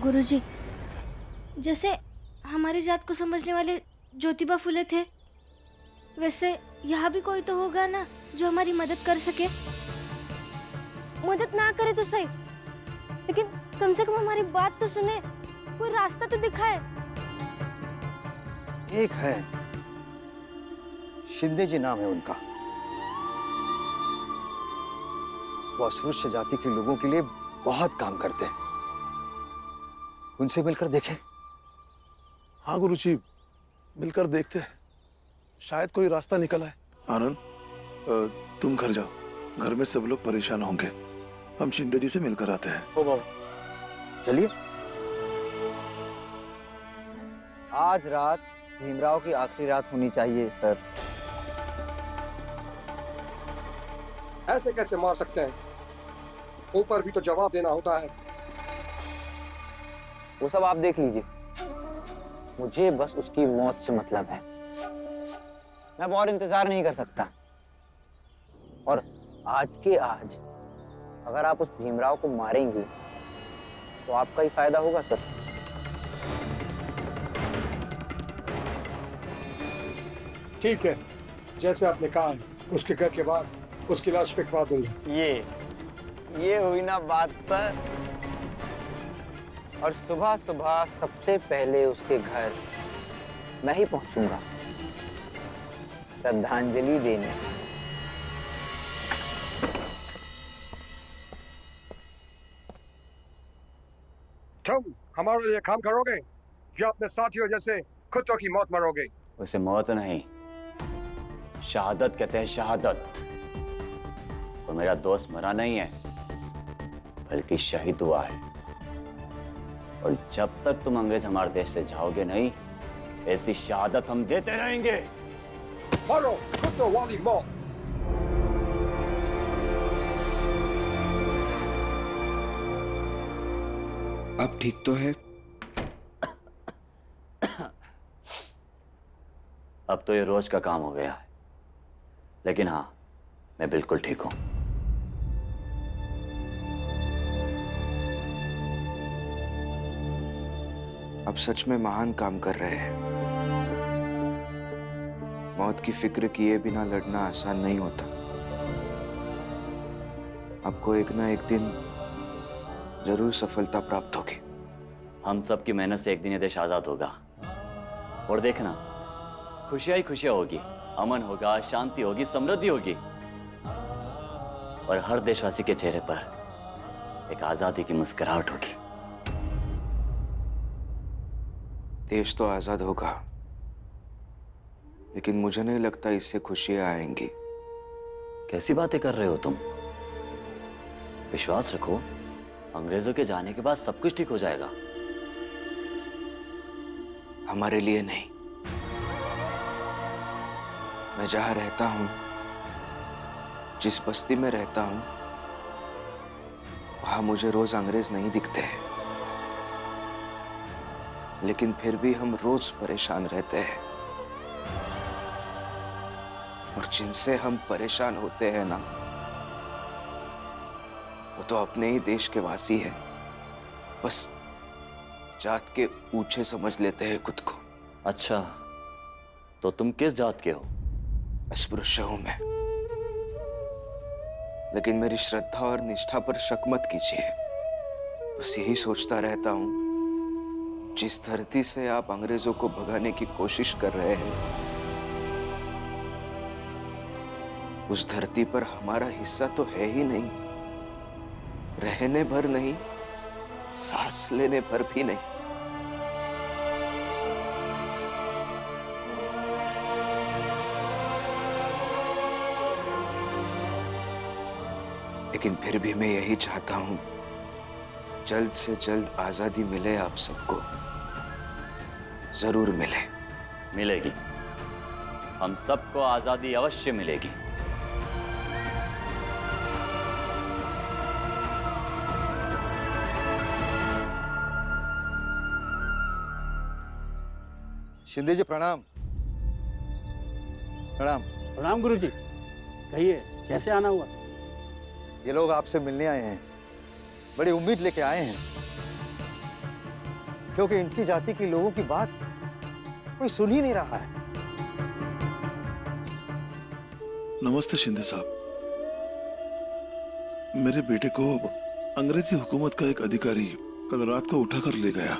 गुरुजी, जैसे हमारी जात को समझने वाले ज्योतिबा फुले थे, वैसे यहाँ भी कोई तो होगा ना जो हमारी मदद कर सके। मदद ना करे तो सही, लेकिन कम से कम हमारी बात तो सुने, कोई रास्ता तो दिखाए। एक है, शिंदे जी नाम है उनका। वो अस्पृश्य जाति के लोगों के लिए बहुत काम करते हैं। उनसे मिलकर देखें। हाँ गुरुजी, मिलकर देखते हैं, शायद कोई रास्ता निकल आए। आनंद, तुम घर जाओ, घर में सब लोग परेशान होंगे। हम शिंदे जी से मिलकर आते हैं। ओ बाबा, चलिए। आज रात भीमराव की आखिरी रात होनी चाहिए सर। ऐसे कैसे मार सकते हैं? ऊपर भी तो जवाब देना होता है। वो सब आप देख लीजिए, मुझे बस उसकी मौत से मतलब है। मैं और इंतजार नहीं कर सकता। और आज के आज अगर आप उस भीमराव को मारेंगी तो आपका ही फायदा होगा सर। ठीक है, जैसे आपने कहा है, उसके घर के बाद उसकी लाश फेंकवा दूंगा। ये हुई ना बात सर। और सुबह सुबह सबसे पहले उसके घर मैं ही पहुंचूंगा श्रद्धांजलि देने। तुम हमारे लिए काम करोगे या अपने साथियों जैसे कुत्तों की मौत मरोगे? उसे मौत नहीं, शहादत कहते हैं, शहादत। और मेरा दोस्त मरा नहीं है, बल्कि शहीद हुआ है। और जब तक तुम अंग्रेज हमारे देश से जाओगे नहीं, ऐसी शहादत हम देते रहेंगे। मरो कुत्तों वाली मौत। अब ठीक तो है? अब तो ये रोज का काम हो गया है, लेकिन हाँ, मैं बिल्कुल ठीक हूं। अब सच में महान काम कर रहे हैं। मौत की फिक्र किए बिना लड़ना आसान नहीं होता। आपको एक ना एक दिन जरूर सफलता प्राप्त होगी। हम सब की मेहनत से एक दिन ये देश आजाद होगा। और देखना, खुशियां ही खुशियां होगी, अमन होगा, शांति होगी, समृद्धि होगी। और हर देशवासी के चेहरे पर एक आजादी की मुस्कुराहट होगी। देश तो आजाद होगा, लेकिन मुझे नहीं लगता इससे खुशियां आएंगी। कैसी बातें कर रहे हो तुम? विश्वास रखो, अंग्रेजों के जाने के बाद सब कुछ ठीक हो जाएगा। हमारे लिए नहीं। मैं जहां रहता हूं, जिस बस्ती में रहता हूं, वहां मुझे रोज अंग्रेज नहीं दिखते हैं, लेकिन फिर भी हम रोज परेशान रहते हैं। और जिनसे हम परेशान होते हैं ना, वो तो अपने ही देश के वासी है। बस जात के ऊंचे समझ लेते हैं खुद को। अच्छा, तो तुम किस जात के हो? अस्पृश्य हूं मैं, लेकिन मेरी श्रद्धा और निष्ठा पर शक मत कीजिए। बस यही सोचता रहता हूं, जिस धरती से आप अंग्रेजों को भगाने की कोशिश कर रहे हैं, उस धरती पर हमारा हिस्सा तो है ही नहीं। रहने भर नहीं, सांस लेने भर भी नहीं। लेकिन फिर भी मैं यही चाहता हूं, जल्द से जल्द आजादी मिले आप सबको। जरूर मिले। मिलेगी, हम सबको आजादी अवश्य मिलेगी। शिंदे जी प्रणाम। प्रणाम। प्रणाम गुरुजी। कहिए, कैसे आना हुआ? ये लोग आपसे मिलने आए हैं, बड़ी उम्मीद लेके आए हैं। क्योंकि इनकी जाति के लोगों की बात कोई सुन ही नहीं रहा है। नमस्ते शिंदे साहब। मेरे बेटे को अंग्रेजी हुकूमत का एक अधिकारी कल रात को उठाकर ले गया।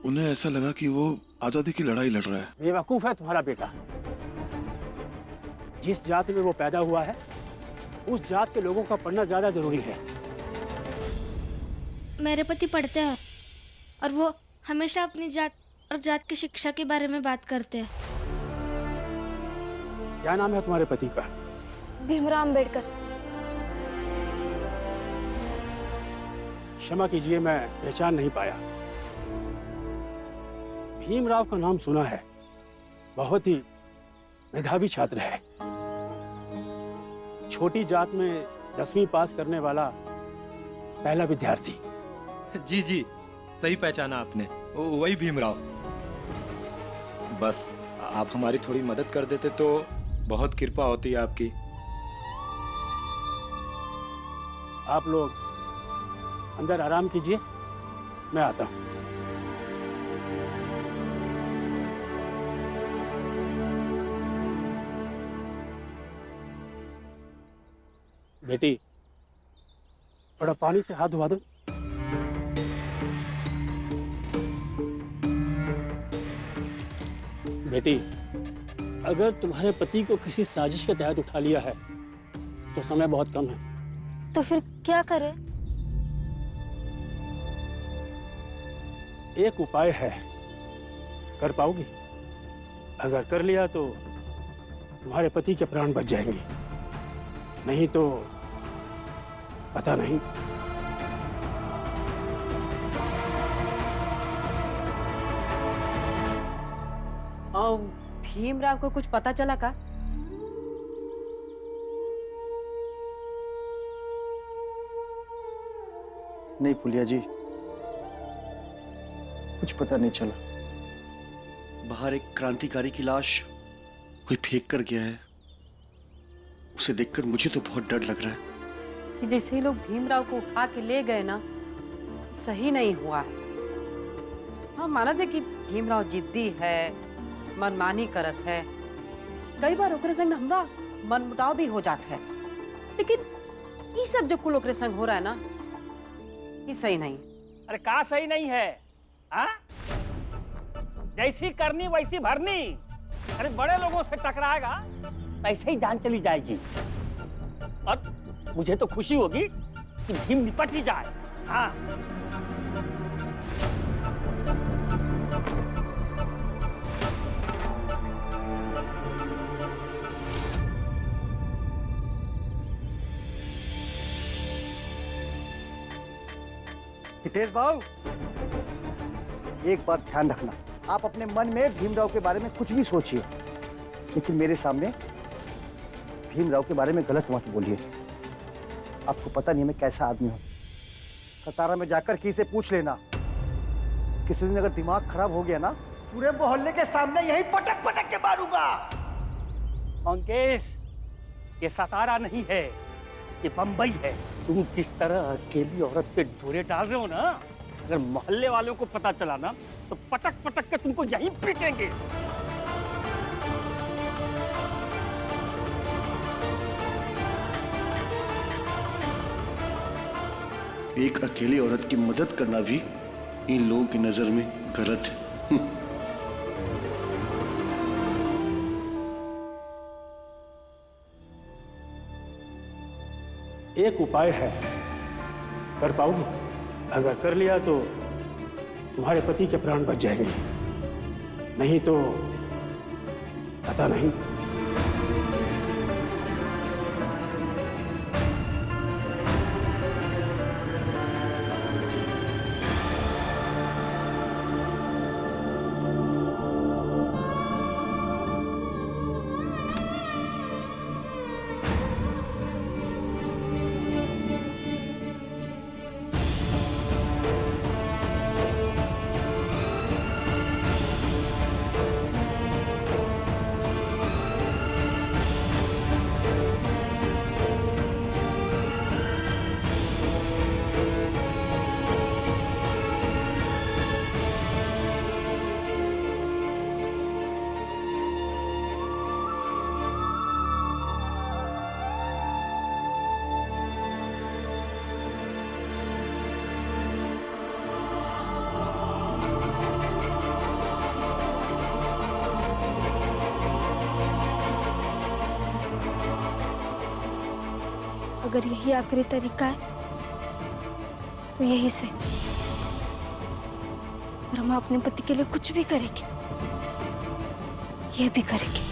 उन्हें ऐसा लगा कि वो आजादी की लड़ाई लड़ रहा है। बेवकूफ है तुम्हारा बेटा। जिस जात में वो पैदा हुआ है उस जात के लोगों का पढ़ना ज्यादा जरूरी है। मेरे पति पढ़ते हैं और वो हमेशा अपनी जात और जात की शिक्षा के बारे में बात करते हैं। क्या नाम है तुम्हारे पति का? भीमराव अंबेडकर। क्षमा कीजिए, मैं पहचान नहीं पाया। भीमराव का नाम सुना है, बहुत ही मेधावी छात्र है। छोटी जात में 10वीं पास करने वाला पहला विद्यार्थी। जी जी, सही पहचाना आपने, वही भीमराव। बस आप हमारी थोड़ी मदद कर देते तो बहुत कृपा होती है आपकी। आप लोग अंदर आराम कीजिए, मैं आता हूं। बेटी, थोड़ा पानी से हाथ धुआ दो। बेटी, अगर तुम्हारे पति को किसी साजिश के तहत उठा लिया है तो समय बहुत कम है। तो फिर क्या करें? एक उपाय है, कर पाओगी? अगर कर लिया तो तुम्हारे पति के प्राण बच जाएंगे, नहीं तो पता नहीं। और भीमराव को कुछ पता चला का? नहीं फुलिया जी, कुछ पता नहीं चला। बाहर एक क्रांतिकारी की लाश कोई फेंक कर गया है। उसे देखकर मुझे तो बहुत डर लग रहा है। कि जैसे ही लोग भीमराव को उठा के ले गए ना, सही नहीं हुआ है। हाँ, माना थे कि भीमराव जिद्दी है, मनमानी करत है। कई बार ओकरे संग हमरा मनमुटाव भी हो जाता है, लेकिन ये सब जो कुल ओकरे संग हो रहा है ना, ये सही नहीं। अरे का सही नहीं है? हाँ? जैसी करनी वैसी भरनी। अरे बड़े लोगों से टकराएगा ऐसे ही जान चली जाएगी। और मुझे तो खुशी होगी कि भीम निपट ही जाए। हाँ। हितेश बाबू, एक बात ध्यान रखना, आप अपने मन में भीमराव के बारे में कुछ भी सोचिए, लेकिन मेरे सामने भीमराव के बारे में गलत मत बोलिए। आपको पता नहीं मैं कैसा आदमी हूं। सतारा में जाकर किसी से पूछ लेना। किसी दिन अगर दिमाग खराब हो गया ना, पूरे मोहल्ले के सामने यही पटक पटक के मारूंगा। मंकेश, ये सतारा नहीं है, ये बंबई है। तुम जिस तरह अकेली औरत पे डोरे डाल रहे हो ना, अगर मोहल्ले वालों को पता चला ना तो पटक पटक के तुमको यहीं पीटेंगे। एक अकेली औरत की मदद करना भी इन लोगों की नजर में गलत है। एक उपाय है, कर पाओगी? अगर कर लिया तो तुम्हारे पति के प्राण बच जाएंगे, नहीं तो पता नहीं। अगर यही आखिरी तरीका है तो यही से रमा अपने पति के लिए कुछ भी करेगी, ये भी करेगी।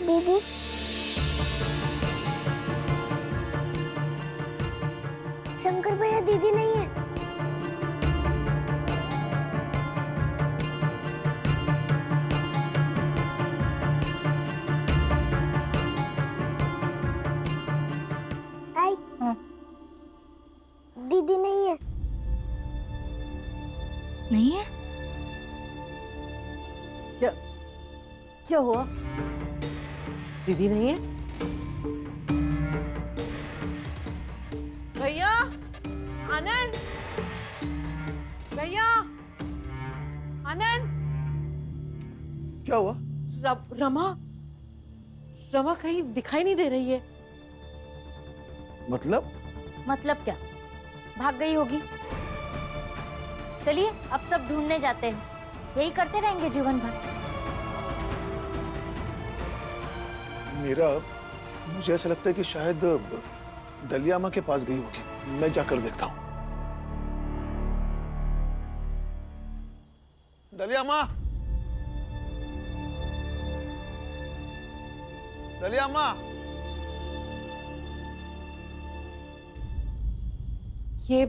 दीदी शंकर भैया दीदी नहीं है। आई दीदी नहीं है। नहीं है? क्या हुआ? दीदी नहीं है? भैया, आनंद, भैया, आनंद। क्या हुआ? रमा कहीं दिखाई नहीं दे रही है। मतलब क्या? भाग गई होगी। चलिए अब सब ढूंढने जाते हैं, यही करते रहेंगे जीवन भर। मुझे ऐसा लगता है कि शायद दलिया माँ के पास गई होगी। मैं जाकर देखता हूँ। दलिया माँ, दलिया माँ। ये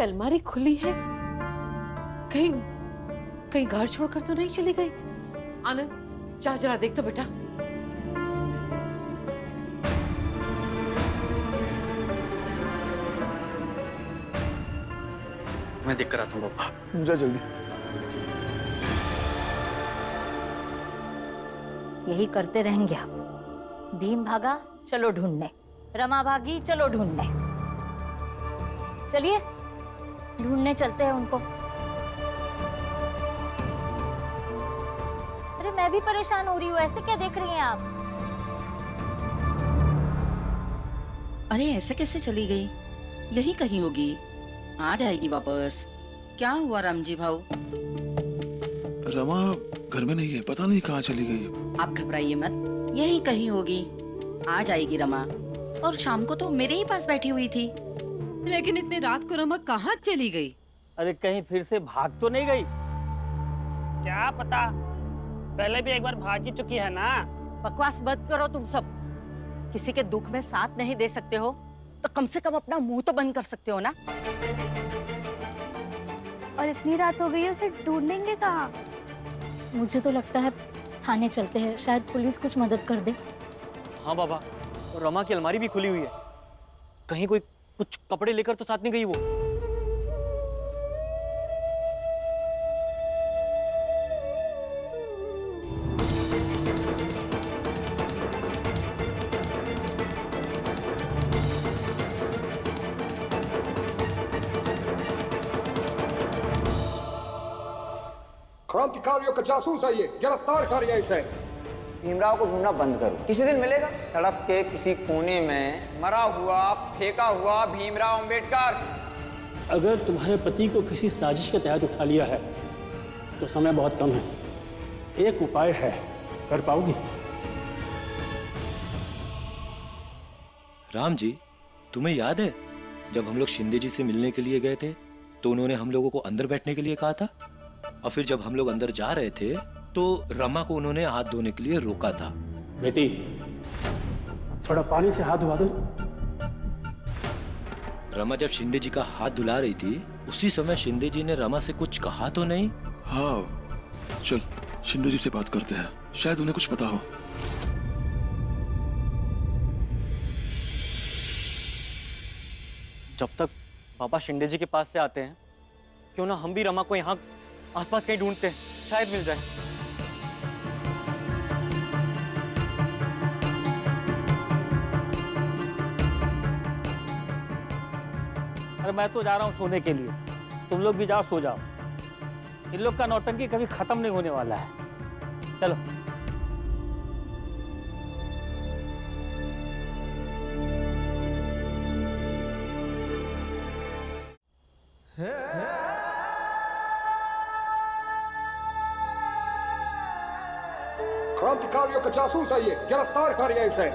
अलमारी खुली है। कहीं घर छोड़कर तो नहीं चली गई? आनंद जा जरा देख तो बेटा। मैं देख कर आता हूँ पापा। जा जल्दी। यही करते रहेंगे आप। भीम भागा, चलो ढूंढने। रमा भागी, चलो ढूंढने। चलिए ढूंढने चलते हैं उनको। अरे मैं भी परेशान हो रही हूँ, ऐसे क्या देख रही हैं आप? अरे ऐसे कैसे चली गई? यही कहीं होगी, आ जाएगी वापस। क्या हुआ रामजी भाऊ? रमा घर में नहीं है, पता नहीं कहाँ चली गई। आप घबराइए मत, यही कहीं होगी, आ जाएगी रमा। और शाम को तो मेरे ही पास बैठी हुई थी। लेकिन इतनी रात को रमा कहाँ चली गई? अरे कहीं फिर से भाग तो नहीं गई? क्या पता, पहले भी एक बार भाग ही चुकी है ना। बकवास मत करो तुम सब। किसी के दुख में साथ नहीं दे सकते हो तो कम से कम अपना मुंह तो बंद कर सकते हो ना। और इतनी रात हो गई है, उसे ढूंढेंगे कहाँ? मुझे तो लगता है थाने चलते हैं, शायद पुलिस कुछ मदद कर दे। हाँ बाबा, रमा की अलमारी भी खुली हुई है। कहीं कोई कुछ कपड़े लेकर तो साथ नहीं गई वो? क्रांतिकारियों का जासूस है ये, गिरफ्तार करिए इसे। भीमराव को ढूंढना बंद करो। किसी दिन मिलेगा सड़क के किसी कोने में मरा हुआ, फेंका हुआ भीमराव अंबेडकर। अगर तुम्हारे पति को किसी साजिश के तहत उठा लिया है तो समय बहुत कम है। एक उपाय है, कर पाओगी? राम जी, तुम्हें याद है जब हम लोग शिंदे जी से मिलने के लिए गए थे तो उन्होंने हम लोगों को अंदर बैठने के लिए कहा था, और फिर जब हम लोग अंदर जा रहे थे तो रमा को उन्होंने हाथ धोने के लिए रोका था। बेटी थोड़ा पानी से हाथ धुला दो। रमा जब शिंदे जी का हाथ धुला रही थी उसी समय शिंदे जी ने रमा से कुछ कहा तो नहीं? हाँ, चल शिंदे जी से बात करते हैं, शायद उन्हें कुछ पता हो। जब तक पापा शिंदे जी के पास से आते हैं, क्यों ना हम भी रमा को यहाँ आसपास कहीं ढूंढते हैं, शायद मिल जाए। अरे मैं तो जा रहा हूँ सोने के लिए, तुम लोग भी जाओ, सो जाओ। इन लोग का नौटंकी कभी खत्म नहीं होने वाला है। चलो। है क्रांतिकारियों का जासूस है ये, गिरफ्तार करिए इसे।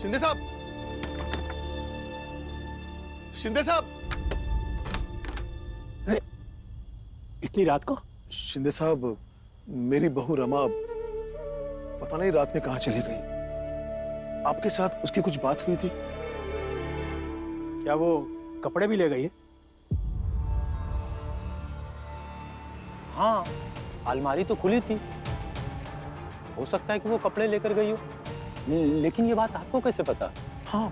शिंदे साहब, शिंदे साहब, इतनी रात को? शिंदे साहब, मेरी बहू रमा पता नहीं रात में कहाँ चली गई। आपके साथ उसकी कुछ बात हुई थी? क्या वो कपड़े भी ले गई है? हाँ, अलमारी तो खुली थी। हो सकता है कि वो कपड़े लेकर गई हो। लेकिन ये बात आपको कैसे पता? हाँ,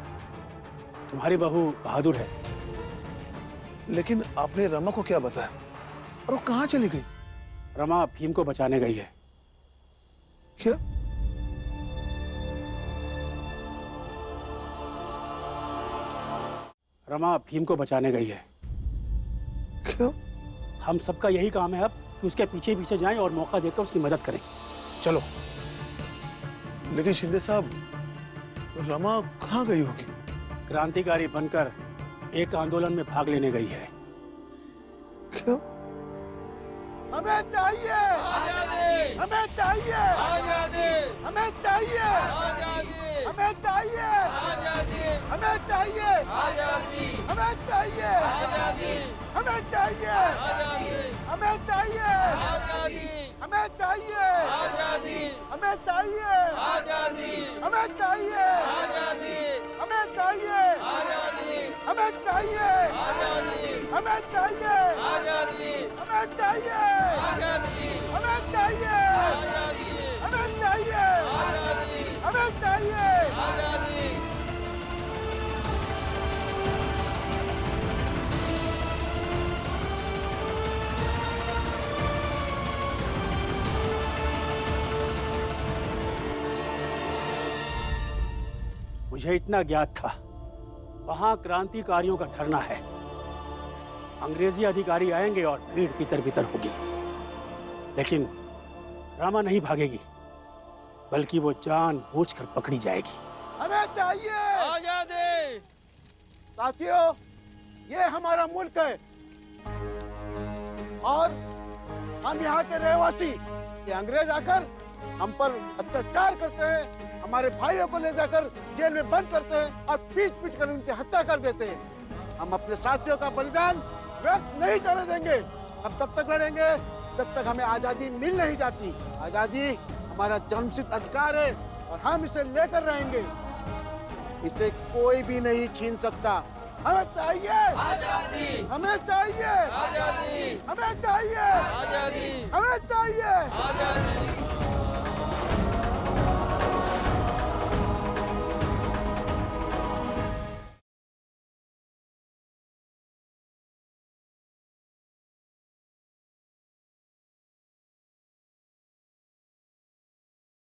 तुम्हारी बहू बहादुर है। लेकिन आपने रमा को क्या बताया और वो कहाँ चली गई? रमा भीम को बचाने गई है। क्या? रमा भीम को बचाने गई है। क्यों? हम सबका यही काम है अब कि उसके पीछे पीछे जाएं और मौका देकर उसकी मदद करें। चलो। लेकिन शिंदे साहब, रमा कहाँ गई होगी? क्रांतिकारी बनकर एक आंदोलन में भाग लेने गई है। क्यों? हमें चाहिए आजादी, हमें चाहिए आजादी, हमें चाहिए आजादी, हमें चाहिए आजादी, हमें चाहिए आजादी, हमें चाहिए आजादी, हमें चाहिए आजादी, हमें चाहिए आजादी, हमें चाहिए आजादी, हमें चाहिए आजादी, हमें चाहिए आजादी, हमें चाहिए आजादी, हमें चाहिए आजादी, हमें चाहिए आजादी, हमें चाहिए आजादी, हमें चाहिए आजादी, हमें चाहिए आजादी, हमें चाहिए आजादी। मुझे इतना ज्ञात था, वहां क्रांतिकारियों का धरना है। अंग्रेजी अधिकारी आएंगे और भीड़ तितर बितर होगी। लेकिन रमा नहीं भागेगी, बल्कि वो जानबूझकर पकड़ी जाएगी। हमें चाहिए आजादी। साथियों, ये हमारा मुल्क है और हम यहाँ के रहवासी। ये अंग्रेज आकर हम पर अत्याचार करते हैं, हमारे भाइयों को ले जाकर जेल में बंद करते हैं और पीट पीट कर उनकी हत्या कर देते हैं। हम अपने साथियों का बलिदान व्यर्थ नहीं जाने देंगे। हम तब तक लड़ेंगे जब तक हमें आजादी मिल नहीं जाती। आजादी हमारा जन्मसिद्ध अधिकार है और हम इसे लेकर रहेंगे। इसे कोई भी नहीं छीन सकता। हमें चाहिए आजादी, हमें चाहिए आजादी, हमें चाहिए आजादी, हमें चाहिए आजादी।